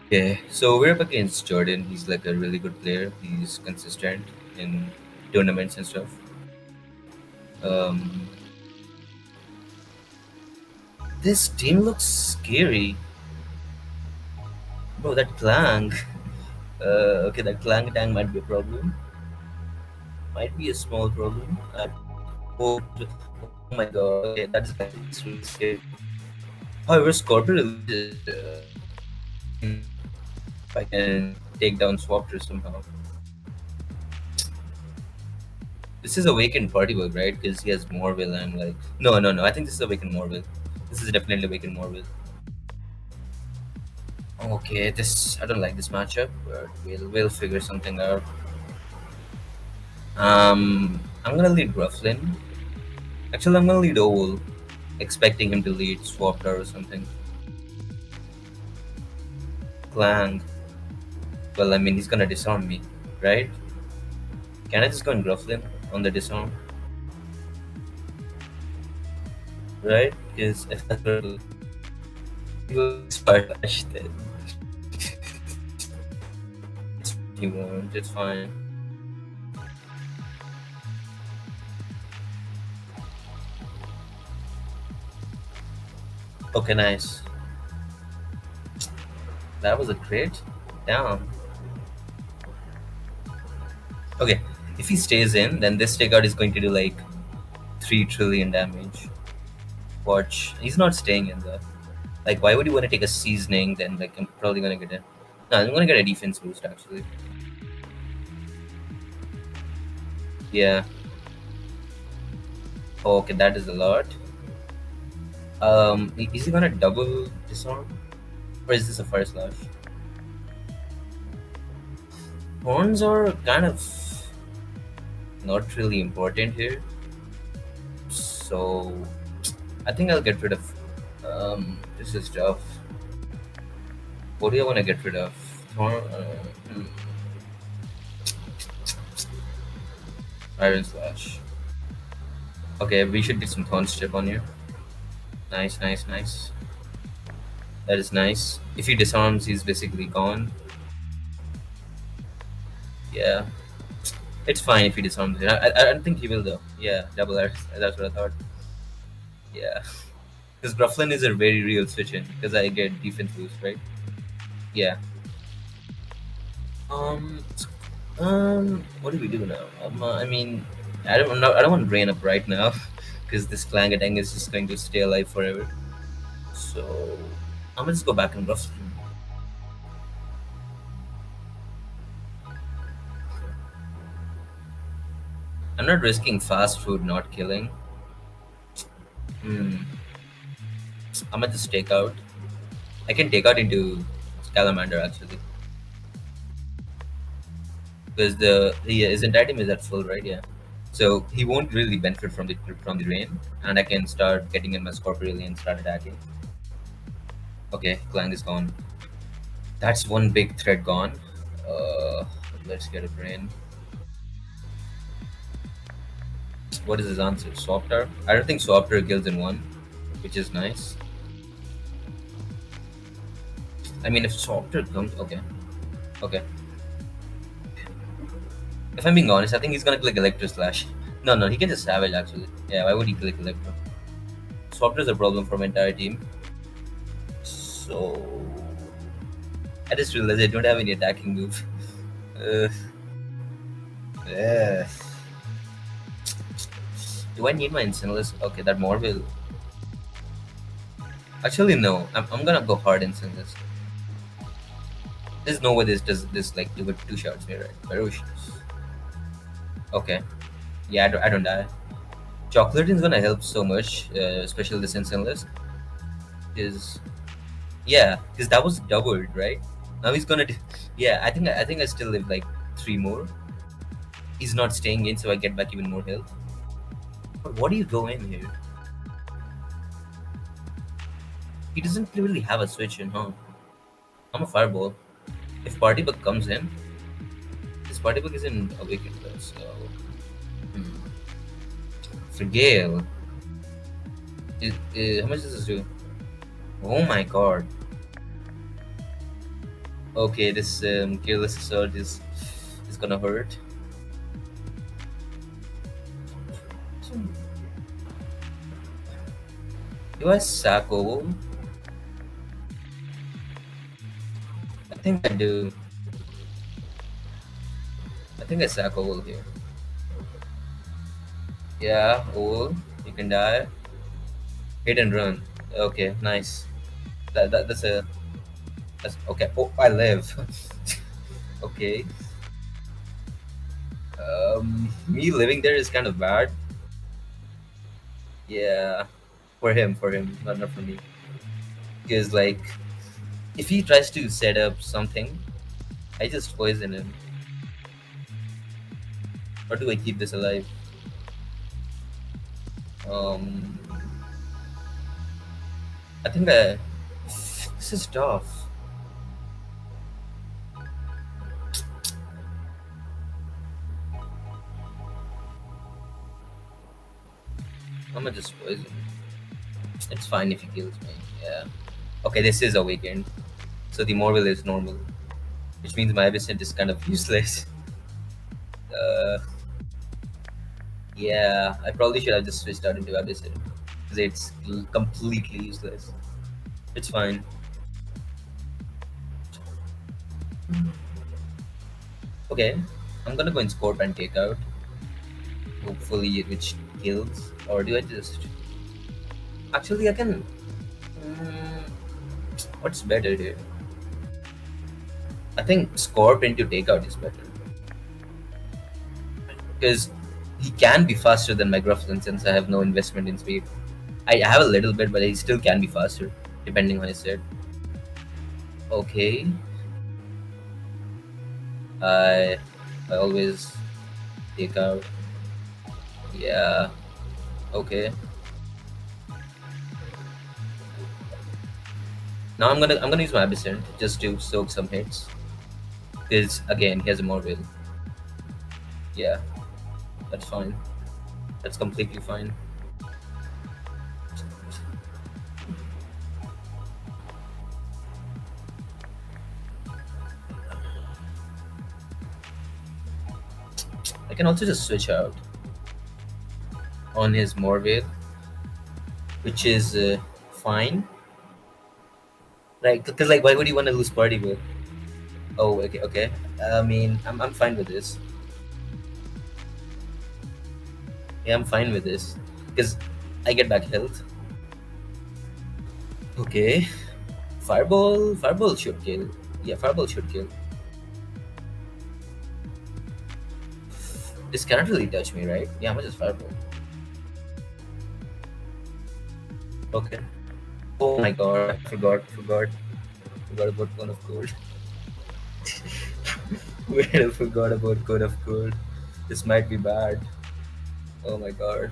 Okay, so we're up against Jordan. He's like a really good player. He's consistent in tournaments and stuff. Um, this team looks scary, bro. That clang. Okay, that clang tang might be a problem. Might be a small problem. Oh, oh my god. Okay, that's really scary. However, Scorpio releases. If I can take down Swapter somehow. This is Awakened Particle, right? Because he has Morville. I'm like, no. I think this is Awakened Morville. This is definitely Awakened Morville. Okay, this I don't like this matchup, but we'll figure something out. I'm gonna lead Grufflin. Actually, I'm gonna lead Owl, expecting him to lead Swapter or something. Clang. Well, I mean, he's gonna disarm me, right? Can I just go and Grufflin on the disarm, right? Because if that's what he will Spartash, then he won't. It's fine. Okay, nice. That was a crit. Damn. Okay, if he stays in, then this takeout is going to do like 3 trillion damage. Watch, he's not staying in there. Like, why would you want to take a seasoning? Then, like, I'm probably gonna get a. No, I'm gonna get a defense boost actually. Yeah. Oh, okay, that is a lot. Is he gonna double disarm, or is this a first slash? Horns are kind of not really important here, so I think I'll get rid of. This is tough. What do I want to get rid of? Hmm, Iron Slash. Okay, we should get some Thorn Strip on you. Nice. That is nice. If he disarms, he's basically gone. Yeah, it's fine if he disarms. I don't think he will though. Yeah, double R. That's what I thought. Yeah, because Grufflin is a very real switch in because I get defense boost, right? Yeah. Um. What do we do now? I mean, I don't want to brain up right now because this Clangatang is just going to stay alive forever. So I'm gonna just go back and Grufflin. I'm not risking fast food not killing. Hmm. I'm gonna just take out. I can take out into Salamander actually because his entire team is at full, right? Yeah. So he won't really benefit from the rain, and I can start getting in my Scorpio and start attacking. Okay, Clang is gone. That's one big threat gone. Uh, let's get a brain. What is his answer? Swapter? I don't think Swapter kills in one, which is nice. I mean, if Swapter comes, okay. If I'm being honest, I think he's gonna click Electro Slash. No, he can just Savage actually. Yeah, why would he click Electro? Swapter is a problem for my entire team. So I just realized I don't have any attacking move. Uh, yeah. Do I need my Incinerus? Okay, that more will. Actually, no. I'm gonna go hard Incinerus. There's no way this does this like do it 2 shots here, right? Ferocious. Okay. Yeah, I don't die. Chocolate is gonna help so much, especially this Incinerus. Is yeah, because that was doubled, right? Now he's gonna. Yeah, I think I still live like 3 more. He's not staying in, so I get back even more health. But what do you go in here? He doesn't really have a switch in, huh? I'm a fireball. If party bug comes in, this party bug isn't awakened though, so hmm. For Gale, how much does this do? Oh my god. Okay, this careless assault is gonna hurt. Do I sack oval? I think I do. I think I sack oval here. Yeah, oval. You can die. Hit and run. Okay, nice. That's a that's okay. Oh, I live. Okay. Me living there is kind of bad. Yeah, for him, not for me. Because like, if he tries to set up something, I just poison him. Or do I keep this alive? Um, I think I. This is tough. I'm gonna just poison. It's fine if he kills me. Yeah. Okay, this is a weekend, so the Morville is normal, which means my Abyssint is kind of useless. Uh, yeah, I probably should have just switched out into Abyssint because it's completely useless. It's fine. Okay, I'm gonna go in Scorp and take out. Hopefully, which kills. Or do I just. Actually, I can. Mm, what's better here? I think Scorp into takeout is better. Because he can be faster than my Grufflin since I have no investment in speed. I have a little bit, but he still can be faster, depending on his set. Okay, I I always take out. Yeah. Okay. Now I'm gonna use my Abyssint just to soak some hits. Because again, he has a more will. Yeah, that's fine. That's completely fine. I can also just switch out on his Morvale, which is fine. Like, because like, why would you want to lose party with? Oh, okay, okay. I mean, I'm fine with this. Yeah, I'm fine with this because I get back health. Okay, fireball should kill. Yeah, fireball should kill. This cannot really touch me, right? Yeah, I'm just fireball. Okay. Oh my god, forgot about Cone of Gold. Wait, I forgot about Cone of Gold. This might be bad. Oh my god.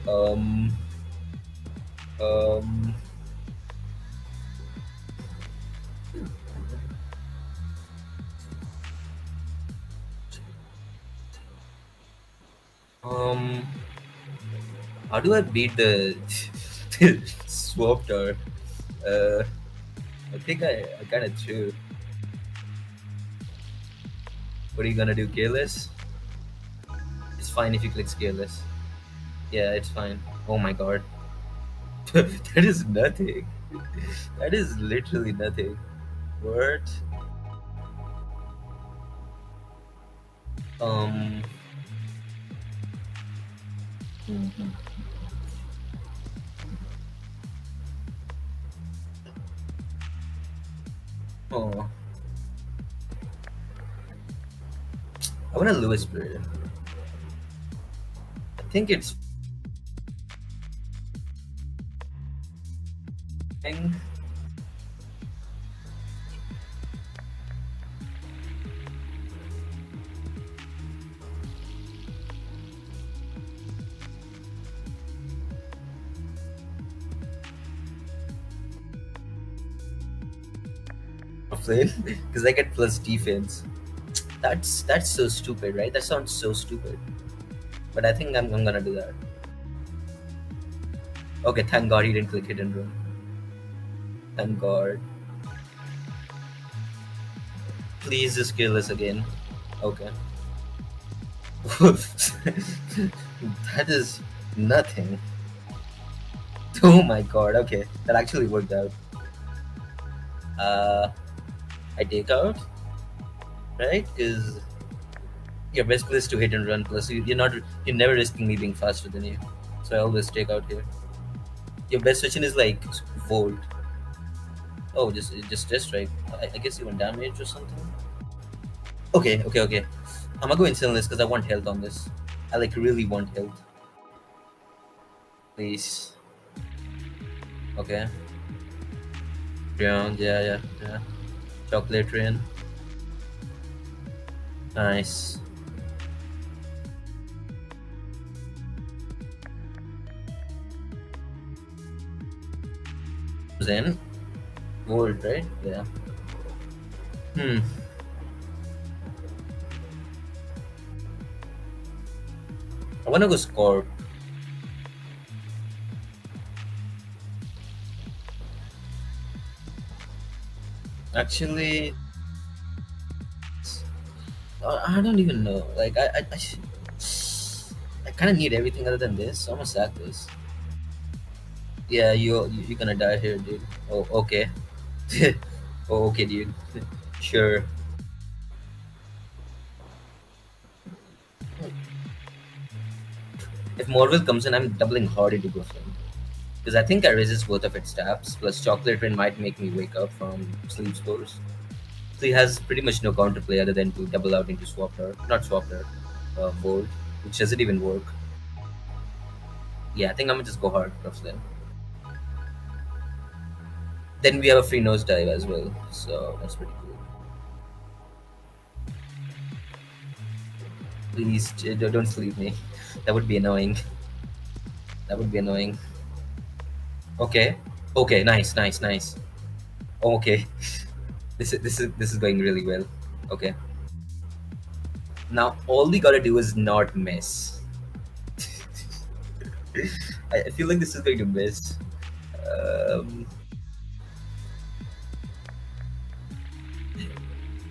Um, um, um. How do I beat the swap tower? Uh, I think I kind of threw. What are you gonna do? Careless? It's fine if you click careless. Yeah, it's fine. Oh my god. That is nothing. That is literally nothing. What? Um. Oh, I want a Lewis bird. I think it's fine. Flame because I get plus defense. That's so stupid, right? That sounds so stupid. But I think I'm gonna do that. Okay, thank God he didn't click hit and run. Thank God. Please just kill us again. Okay. That is nothing. Oh my God. Okay, that actually worked out. Uh, I take out, right? Because your best place to hit and run. Plus, you're never risking me being faster than you. So I always take out here. Your best switching is like Volt. Oh, just test right. I guess you want damage or something. Okay, okay, okay. I'm gonna go instant this because I want health on this. I like really want health. Please. Okay. Ground, yeah, yeah, yeah. Chocolate rain. Nice. Then Volt, right? Yeah. Hmm. I wanna go Scorp. Actually, I don't even know. Like I kind of need everything other than this. So I'm gonna sack this. Yeah, you're gonna die here, dude. Oh, okay. Oh, okay, dude. Sure. If Morville comes in, I'm doubling hard into Grufflin. Because I think I resist both of its stabs, plus Chocolate Rain might make me wake up from sleep scores. So he has pretty much no counterplay other than to double out into Swapper. Not Swapper, Volt, which doesn't even work. Yeah, I think I'm gonna just go hard, Grufflin. Then we have a free nosedive as well, so that's pretty cool. Please, don't sleep me. That would be annoying. That would be annoying. Okay. Okay, nice, nice, nice. Okay. This is going really well. Okay. Now all we gotta do is not miss. I feel like this is going to miss. Um,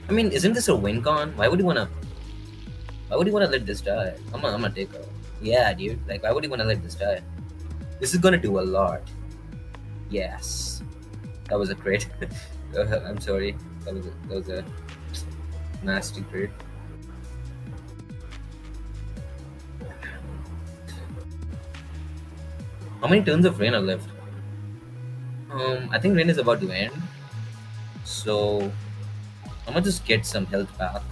I mean, isn't this a win con? Why would you wanna? Why would you wanna let this die? I'm gonna take a. Yeah, dude. Like, why would you wanna let this die? This is gonna do a lot. Yes, that was a crit. I'm sorry. That was a nasty crit. How many turns of rain are left? I think rain is about to end. So I'm gonna just get some health back,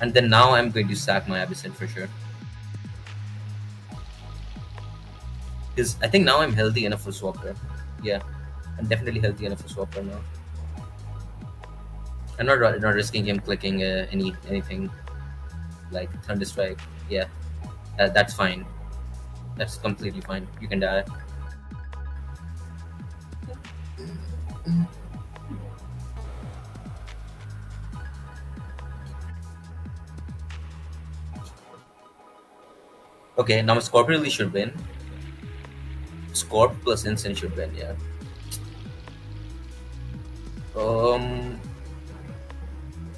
and then now I'm going to sack my Abyssal for sure. Because I think now I'm healthy enough for Swapper. Yeah, I'm definitely healthy enough for Swapper now. I'm not risking him clicking anything like Thunderstrike. Yeah, that's fine. That's completely fine. You can die. Okay, now Scorpio really should win. Scorp plus Instant should win. Yeah. Um,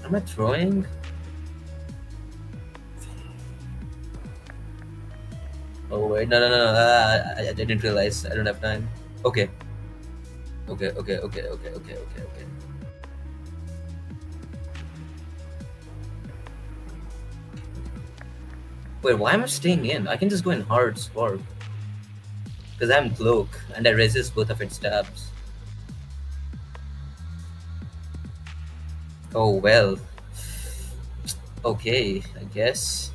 am I throwing? Oh wait, no, no, no, no. I didn't realize. I don't have time. Okay, okay, okay, okay, okay, okay, okay, okay. Wait, why am I staying in? I can just go in hard Scorp because I'm cloak and I resist both of its stabs. Oh well. Okay, I guess.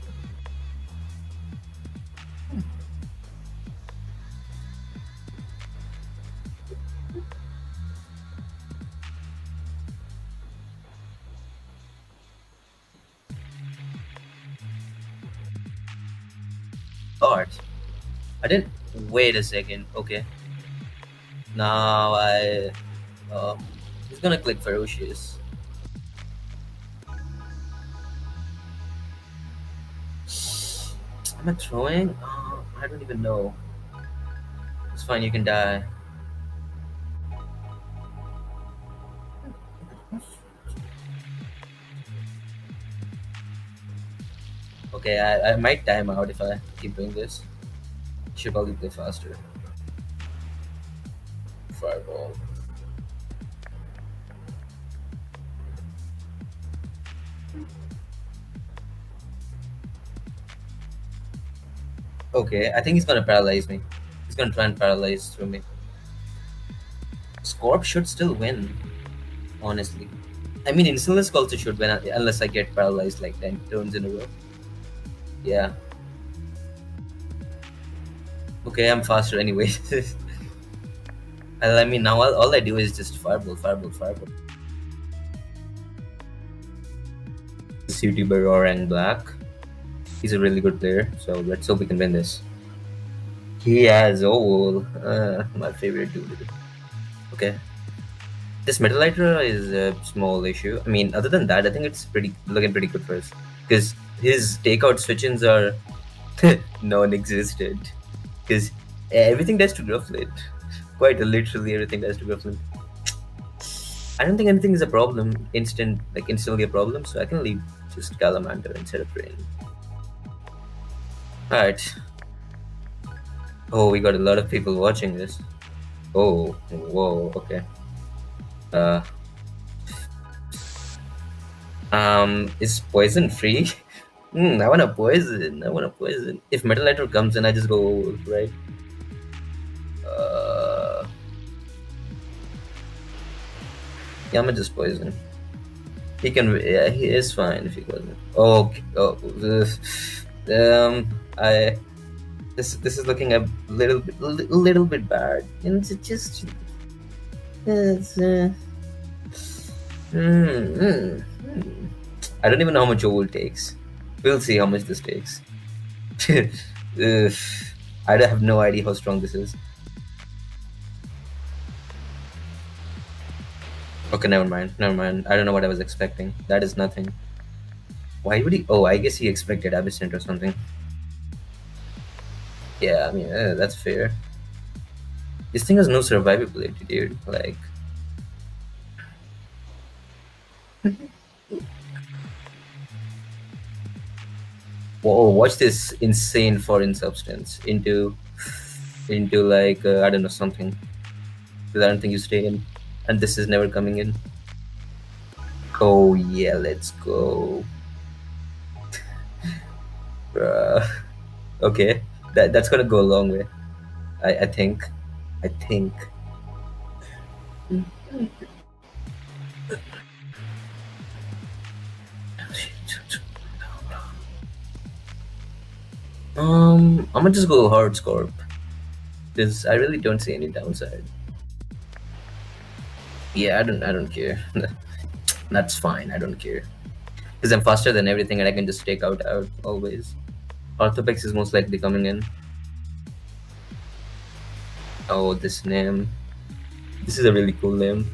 Art. I didn't. Wait a second. Okay. Now I. He's gonna click ferocious. Am I throwing? I don't even know. It's fine. You can die. Okay, I might time out if I keep doing this. Should probably play faster. Fireball. Okay, I think he's gonna paralyze me. He's gonna try and paralyze through me. Scorp should still win, honestly. I mean, Insulisk also should win unless I get paralyzed like 10 turns in a row. Yeah. Okay, I'm faster anyway. I mean, now all I do is just fireball, fireball, fireball. This YouTuber Orang Black. He's a really good player, so let's hope we can win this. He has my favorite dude. Okay. This Metal Hydra is a small issue. I mean, other than that, I think it's looking pretty good for us. Because his takeout switch-ins are non-existent. Because everything does to Grufflin. Quite literally everything does to Grufflin. I don't think anything is a problem, instantly a problem, so I can leave just Calamander instead of Rain. Alright. Oh, we got a lot of people watching this. Oh, whoa, okay. Is poison free? I wanna poison. I wanna poison. If Metal Hydra comes in, I just go right. Yeah, I'm gonna just poison. He can. Yeah, he is fine if he goes. Oh, I. This is looking a little bit bad. And it's just. It's, I don't even know how much owl takes. We'll see how much this takes. I have no idea how strong this is. Okay, never mind. Never mind. I don't know what I was expecting. That is nothing. Why would he? Oh, I guess he expected Abyssint or something. Yeah, I mean, that's fair. This thing has no survivability, dude. Like. Whoa, watch this insane foreign substance into like, I don't know, something. Because I don't think you stay in. And this is never coming in. Oh, yeah, let's go. Bruh. Okay, that's gonna go a long way. I think. I'm gonna just go hard Scorp. Because I really don't see any downside. Yeah, I don't care. That's fine, I don't care. Because I'm faster than everything and I can just take out always. Orthopex is most likely coming in. Oh, this name. This is a really cool name.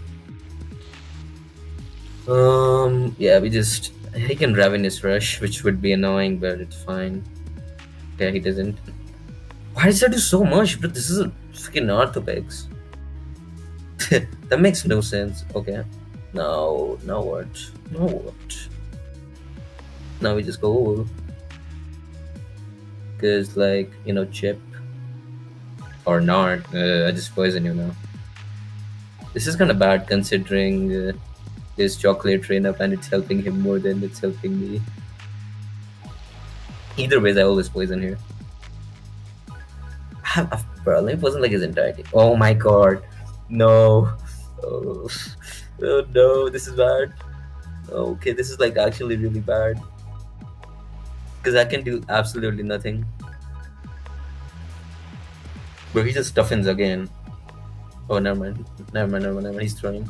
Yeah, he can Ravenous Rush, which would be annoying, but it's fine. Yeah, he doesn't. Why does that do so much? But this is a freaking Orthopex. That makes no sense. Okay. Now what? Now we just go. Because, like, Chip. Or not. I just poison you now. This is kind of bad considering his chocolate train up and it's helping him more than it's helping me. Either ways, I always poison here. Bro, let me poison like his entirety. Oh my god. No. Oh no, this is bad. Okay, this is like actually really bad. Because I can do absolutely nothing. Bro, he just toughens again. Oh, never mind. He's throwing.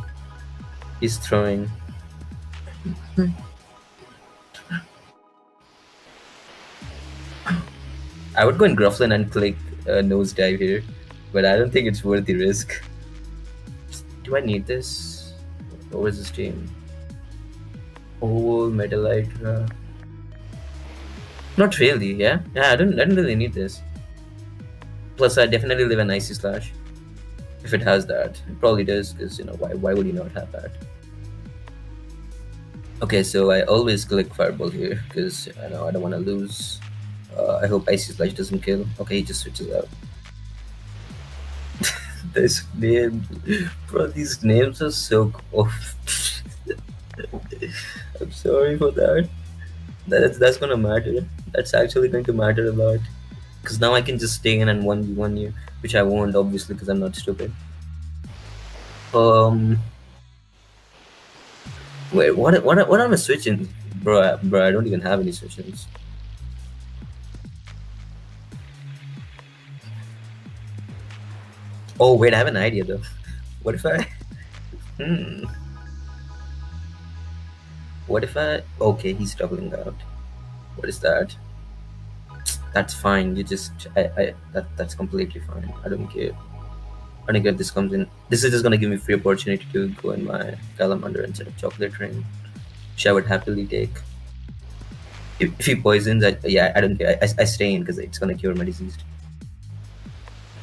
I would go in Grufflin and click nosedive here, but I don't think it's worth the risk. Do I need this? What was this team? Oh, Metal Hydra. Not really, yeah? Yeah, I don't really need this. Plus, I definitely live an Icy Slash. If it has that. It probably does, because, why would you not have that? Okay, so I always click fireball here because I know I don't want to lose. I hope icy slash doesn't kill. Okay, he just switches out. This name, bro, these names are so off. I'm sorry for that. That's gonna matter. That's actually going to matter a lot. Because now I can just stay in and 1v1 you, which I won't obviously because I'm not stupid. Um, wait, what am I switching? Bro, I don't even have any switches. Oh wait, I have an idea though. What if I? Hmm. What if I? Okay, he's doubling out. What is that? That's fine. You just that's completely fine. I don't care. I don't care if this comes in. This is just gonna give me free opportunity to go in my Calamander instead of chocolate ring, which I would happily take. If he poisons, yeah, I don't care. I stay in because it's gonna cure my disease.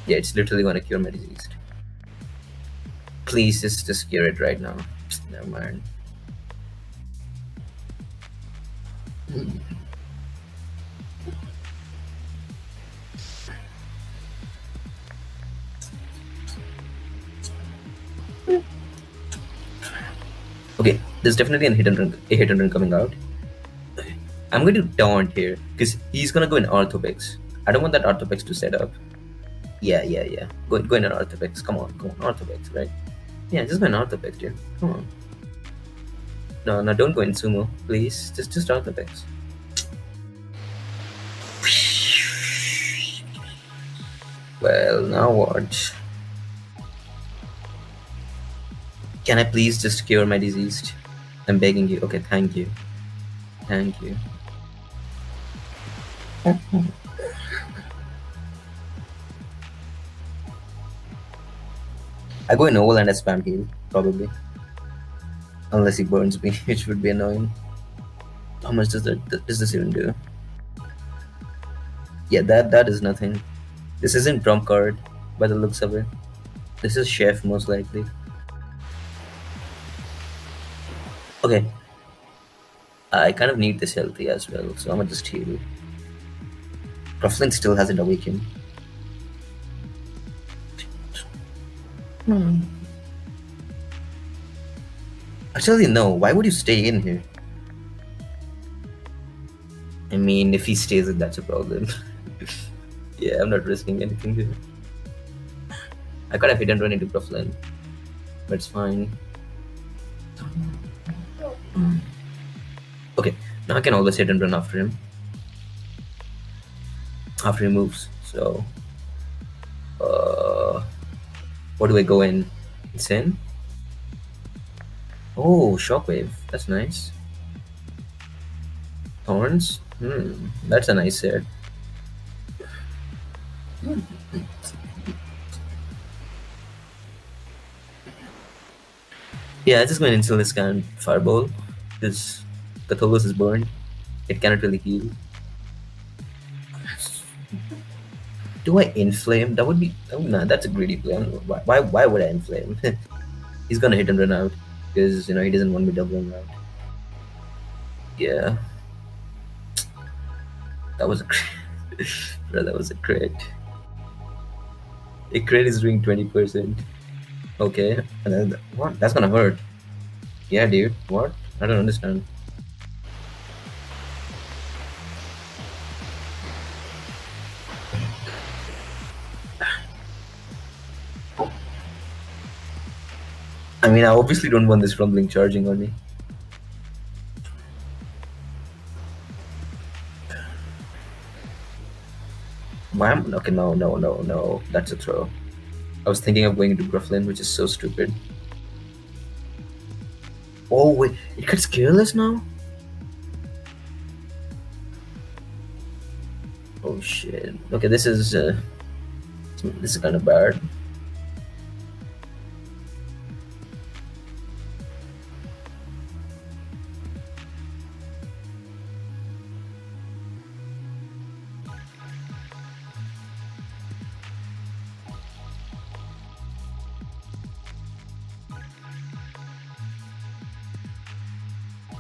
Yeah, it's literally gonna cure my disease. Please just cure it right now. Never mind. Okay, there's definitely a hit and run coming out. I'm going to taunt here because he's gonna go in Orthopex. I don't want that Orthopex to set up. Yeah. Go in an Orthopex. Come on, Orthopex, right? Yeah, just go in Orthopex, dude. Come on. No, don't go in Sumo, please. Just Orthopex. Well, now what? Can I please just cure my disease? I'm begging you. Okay, thank you. Thank you. I go in Oval and I spam heal, probably. Unless he burns me, which would be annoying. How much does this even do? Yeah, that is nothing. This isn't trump card by the looks of it. This is chef most likely. Okay, I kind of need this healthy as well, so I'm gonna just heal. Grufflin still hasn't awakened. Actually, no. Why would you stay in here? I mean, if he stays in, that's a problem. Yeah, I'm not risking anything here. I could have hit and run into Grufflin, but it's fine. Okay, now I can always hit and run after him. After he moves. So, uh, what do I go in? Sin? Oh, Shockwave. That's nice. Thorns? That's a nice set. Yeah, I just going to install this kind of Fireball because Cthulhu's is burned. It cannot really heal. Do I inflame? That would be. Oh, nah, that's a greedy play. I don't know. Why would I inflame? He's gonna hit and run out because he doesn't want me doubling out. Yeah, that was a crit. Bro, that was a crit. A crit is doing 20%. Okay, and then what? That's gonna hurt. Yeah, dude. What? I don't understand. I mean, I obviously don't want this rumbling charging on me. Why am okay? No. That's a throw. I was thinking of going into Grufflin, which is so stupid. Oh wait, it gets careless now. Oh shit. Okay, this is kind of bad.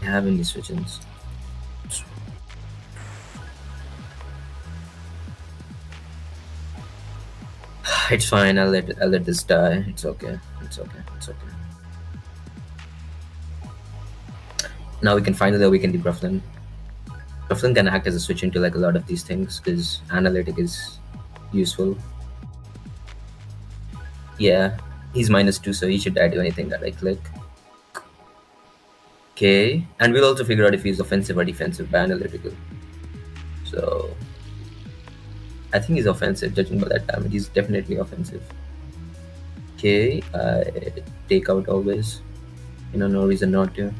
have any switch-ins. It's fine. I'll let this die. It's okay. It's okay. It's okay. Now we can finally awaken the Grufflin. Grufflin can act as a switch into like a lot of these things because analytic is useful. Yeah, he's -2, so he should die to anything that I click. Okay, and we'll also figure out if he's offensive or defensive by analytical. So I think he's offensive, judging by that damage. He's definitely offensive. Okay, I take out always. No reason not to.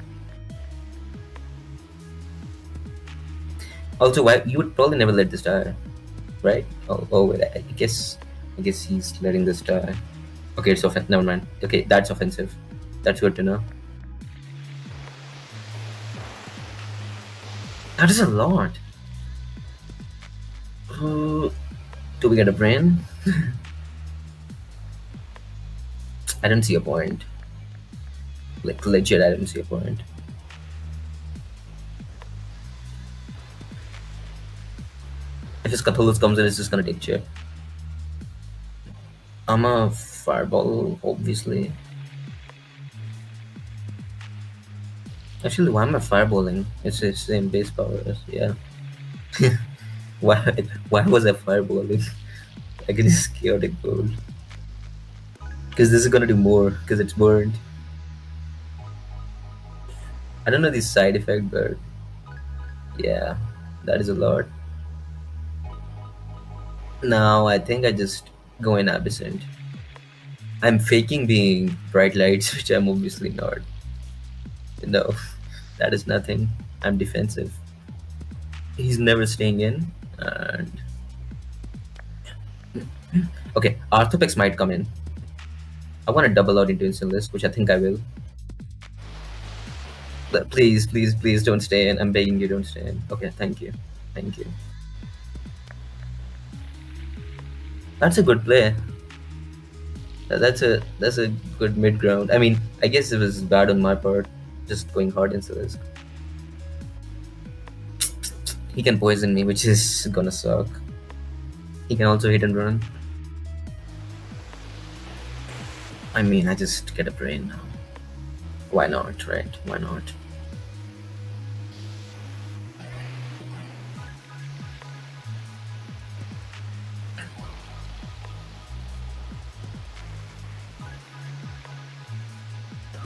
Also, why you would probably never let this die, right? Oh wait, I guess he's letting this die. Okay, it's offensive. Never mind. Okay, that's offensive. That's good to know. That is a lot. Do we get a brain? I don't see a point. Like legit, I don't see a point. If his Cthulhu comes in, it's just gonna take chip. I'm a fireball, obviously. Actually, why am I fireballing? It's the same base power as, yeah. why was I fireballing? I can just chaotic bolt. Because this is gonna do more, because it's burned. I don't know the side effect, but yeah, that is a lot. Now I think I just go in Abyssint. I'm faking being bright lights, which I'm obviously not. No, that is nothing. I'm defensive. He's never staying in, and okay, Arthopex might come in. I want to double out into instant list, which I think I will. But please don't stay in. I'm begging you, don't stay in. Okay, thank you. Thank you. That's a good play. That's a good mid ground. I mean, I guess it was bad on my part, just going hard into this. He can poison me, which is gonna suck. He can also hit and run. I mean, I just get a brain now. Why not, right? Why not?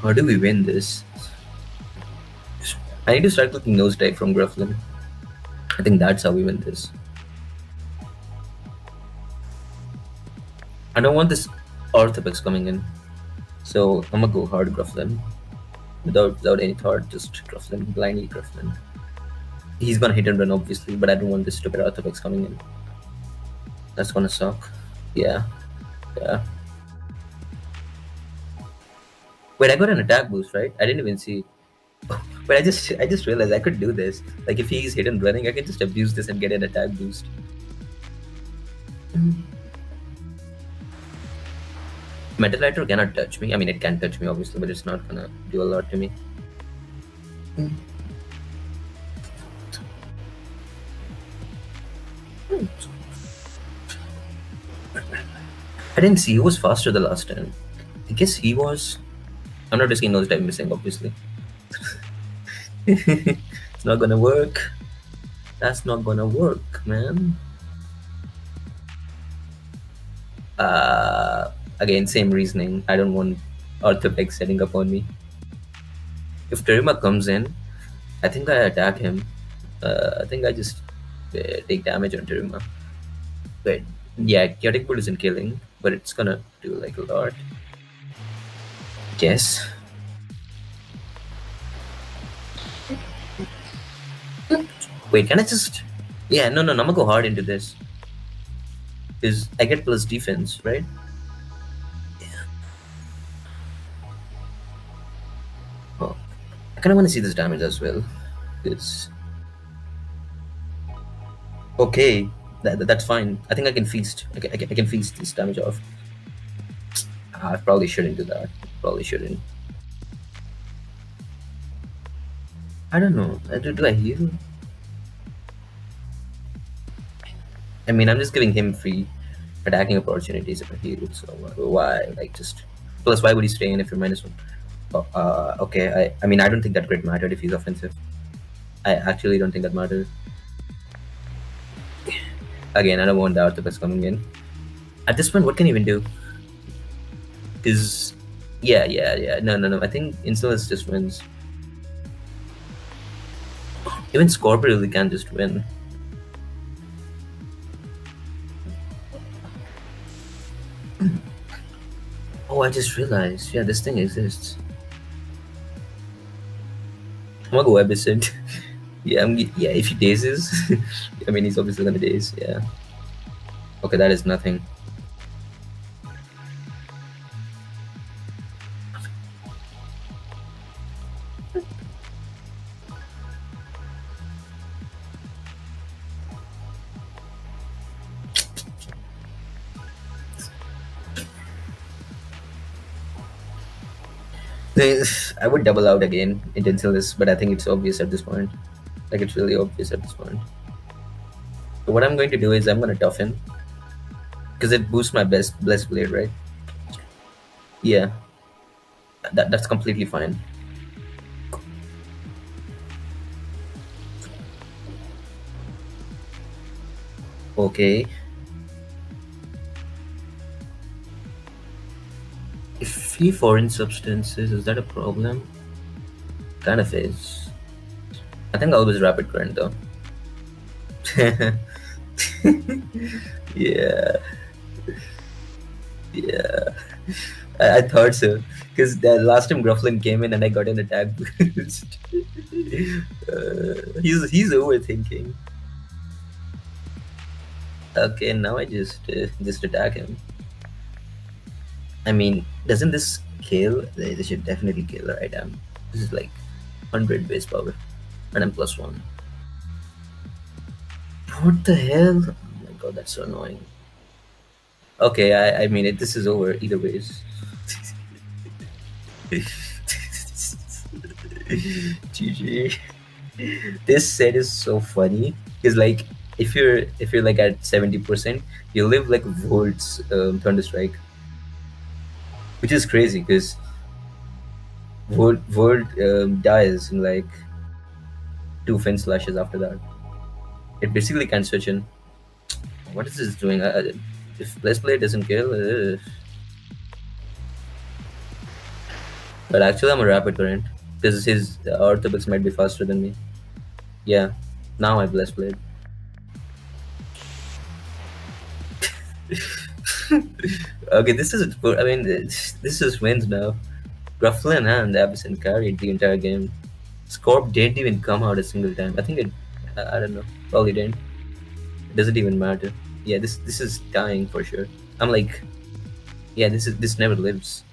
How do we win this? I need to start clicking nosedive from Grufflin. I think that's how we win this. I don't want this Orthopex coming in, so I'm gonna go hard Grufflin. Without any thought, just Grufflin, blindly Grufflin. He's gonna hit and run obviously, but I don't want this stupid Orthopex coming in. That's gonna suck. Yeah. Yeah. Wait, I got an attack boost, right? I didn't even see. But I just realized I could do this. Like if he's hit and running, I can just abuse this and get an attack boost. Metal Lighter cannot touch me. I mean, it can touch me obviously, but it's not gonna do a lot to me. I didn't see who was faster the last time. I guess he was. I'm not risking those time missing, obviously. It's not gonna work. That's not gonna work, man. Again, same reasoning. I don't want Orthopex setting up on me. If Terima comes in, I think I attack him. I think I just take damage on Terima. But yeah, Chaotic Bolt isn't killing, but it's gonna do like a lot. Yes. Wait, can I just? Yeah, no, I'm gonna go hard into this. Because I get plus defense, right? Oh, I kind of want to see this damage as well. Because okay, that's fine. I think I can feast. I can feast this damage off. I probably shouldn't do that. Probably shouldn't. I don't know. Do I heal? I mean, I'm just giving him free attacking opportunities if I heal. So why? Like just plus, why would he stay in if you're -1? Oh, okay. I mean, I don't think that crit mattered if he's offensive. I actually don't think that mattered. Again, I don't want the Arthur coming in. At this point, what can he even do? Because, yeah. No. I think Insolence just wins. Even Scorpio really can just win. Oh, I just realized. Yeah, this thing exists. I'm gonna go Abyssint. Yeah, yeah. If he dazes, I mean, he's obviously gonna daze. Yeah. Okay, that is nothing. I would double out again into Insolence, but I think it's obvious at this point. Like it's really obvious at this point. So what I'm going to do is I'm gonna toughen because it boosts my best blessed blade, right? Yeah, that's completely fine. Okay, if he foreign substances, is that a problem? Kind of is. I think I'll always rapid current though. Yeah, yeah. I thought so because the last time Grufflin came in and I got an attack boost. He's overthinking. Okay, now I just attack him. I mean, doesn't this kill? They should definitely kill, right? This is like 100 base power, and I'm +1. What the hell? Oh my god, that's so annoying. Okay, I mean, this is over either ways. GG. This set is so funny because like if you're like at 70%, you live like volts Thunderstrike, which is crazy because Volt dies in like two fin slashes after that. It basically can switch in. What is this doing? If Blessed Blade doesn't kill, but actually I'm a rapid current because his orthobix might be faster than me. Yeah, now I Blessed Blade. Okay, this is. I mean, this is wins now. GRUFFLIN-A and Absent carried the entire game. Scorp didn't even come out a single time. I think it. I don't know. Probably didn't. It doesn't even matter. Yeah, this is dying for sure. I'm like, yeah, this never lives.